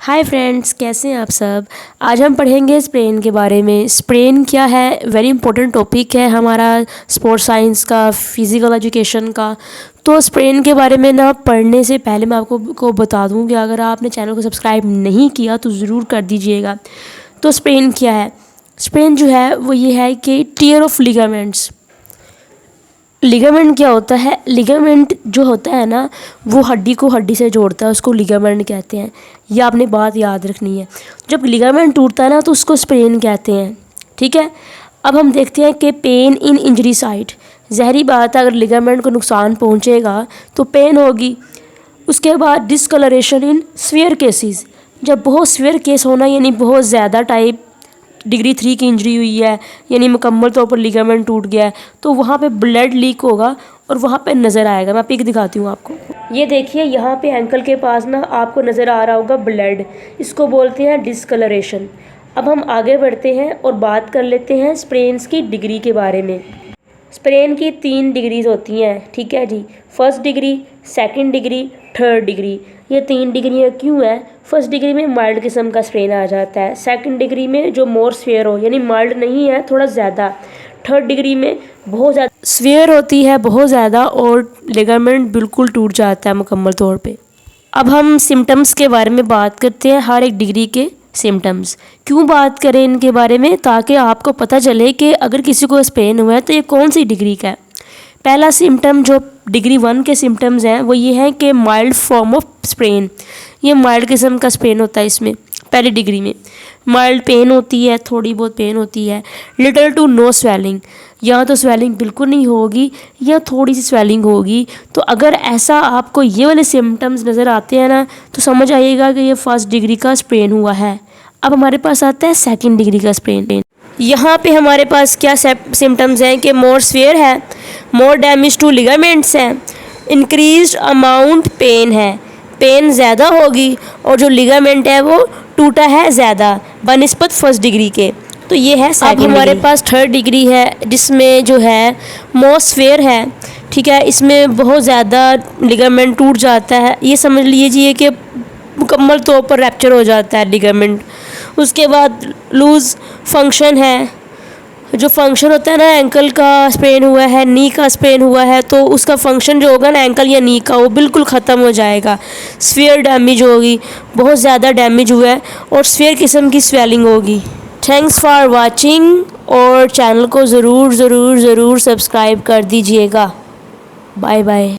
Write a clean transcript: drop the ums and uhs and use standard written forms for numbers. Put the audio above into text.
Hi friends, कैसे हैं आप सब। आज हम पढ़ेंगे स्प्रेन के बारे में। स्प्रेन क्या है, वेरी इंपॉर्टेंट टॉपिक है हमारा स्पोर्ट्स साइंस का, फिज़िकल एजुकेशन का। तो स्प्रेन के बारे में ना पढ़ने से पहले मैं आपको बता दूं कि अगर आपने चैनल को सब्सक्राइब नहीं किया तो ज़रूर कर दीजिएगा। तो स्प्रेन क्या है, स्प्रेन जो है वो ये है कि टियर ऑफ लिगामेंट्स। लिगामेंट क्या होता है, लिगामेंट जो होता है ना वो हड्डी को हड्डी से जोड़ता है, उसको लिगामेंट कहते हैं। ये आपने बात याद रखनी है। जब लिगामेंट टूटता है ना तो उसको स्प्रेन कहते हैं, ठीक है। अब हम देखते हैं कि पेन इन इंजरी साइट। ज़हरी बात है, अगर लिगामेंट को नुकसान पहुंचेगा तो पेन होगी। उसके बाद डिस्कलरेशन इन सीवियर केसेस। जब बहुत सीवियर केस होना यानी बहुत ज़्यादा टाइप डिग्री 3 की इंजरी हुई है यानी मुकम्मल तौर पर लिगामेंट टूट गया है तो वहाँ पे ब्लड लीक होगा और वहाँ पे नज़र आएगा। मैं पिक दिखाती हूँ आपको। ये देखिए यहाँ पे एंकल के पास ना आपको नज़र आ रहा होगा ब्लड, इसको बोलते हैं डिस्कलरेशन। अब हम आगे बढ़ते हैं और बात कर लेते हैं स्प्रेन्स की डिग्री के बारे में। स्प्रेन की 3 डिग्रीज होती हैं, ठीक है जी। First degree, second degree, third degree. ये 3 डिग्रियाँ क्यों हैं? फर्स्ट डिग्री में माइल्ड किस्म का स्प्रेन आ जाता है, सेकंड डिग्री में जो मोर स्फीयर हो यानी माइल्ड नहीं है, थोड़ा ज़्यादा, थर्ड डिग्री में बहुत ज़्यादा स्फीयर होती है, बहुत ज़्यादा, और लिगामेंट बिल्कुल टूट जाता है मुकम्मल तौर पे। अब हम सिम्टम्स के बारे में बात करते हैं, हर एक डिग्री के सिम्टम्स। क्यों बात करें इनके बारे में? ताकि आपको पता चले कि अगर किसी को स्प्रेन हुआ है तो ये कौन सी डिग्री का है। पहला सिम्टम जो डिग्री 1 के सिम्टम्स हैं वो ये हैं कि माइल्ड फॉर्म ऑफ स्प्रेन। ये माइल्ड किस्म का स्प्रेन होता है। इसमें पहली डिग्री में माइल्ड पेन होती है, थोड़ी बहुत पेन होती है, लिटल टू नो स्वेलिंग। या तो स्वेलिंग बिल्कुल नहीं होगी या थोड़ी सी स्वेलिंग होगी। तो अगर ऐसा आपको ये वाले सिम्टम्स नज़र आते हैं ना तो समझ आइएगा कि ये फर्स्ट डिग्री का स्प्रेन हुआ है। अब हमारे पास आता है सेकंड डिग्री का स्प्रेन। यहाँ पे हमारे पास क्या सिम्टम्स हैं कि मोर स्फीयर है, मोर डैमेज टू लिगामेंट्स हैं, इंक्रीज्ड अमाउंट पेन है, पेन ज़्यादा होगी, और जो लिगामेंट है वो टूटा है ज़्यादा बनिस्बत फर्स्ट डिग्री के। तो ये है सेकंड। अब हमारे पास थर्ड डिग्री है जिसमें जो है मोर स्फीयर है, ठीक है। इसमें बहुत ज़्यादा लिगामेंट टूट जाता है, ये समझ लीजिए कि मुकम्मल तौर पर रैप्चर हो जाता है लिगामेंट। उसके बाद लूज़ फंक्शन है, जो फंक्शन होता है ना, एंकल का स्प्रेन हुआ है, नी का स्प्रेन हुआ है तो उसका फंक्शन जो होगा ना एंकल या नी का वो बिल्कुल ख़त्म हो जाएगा। स्फीयर डैमेज होगी, बहुत ज़्यादा डैमेज हुआ है, और स्फीयर किस्म की स्वेलिंग होगी। थैंक्स फॉर वाचिंग, और चैनल को ज़रूर सब्सक्राइब कर दीजिएगा। Bye bye.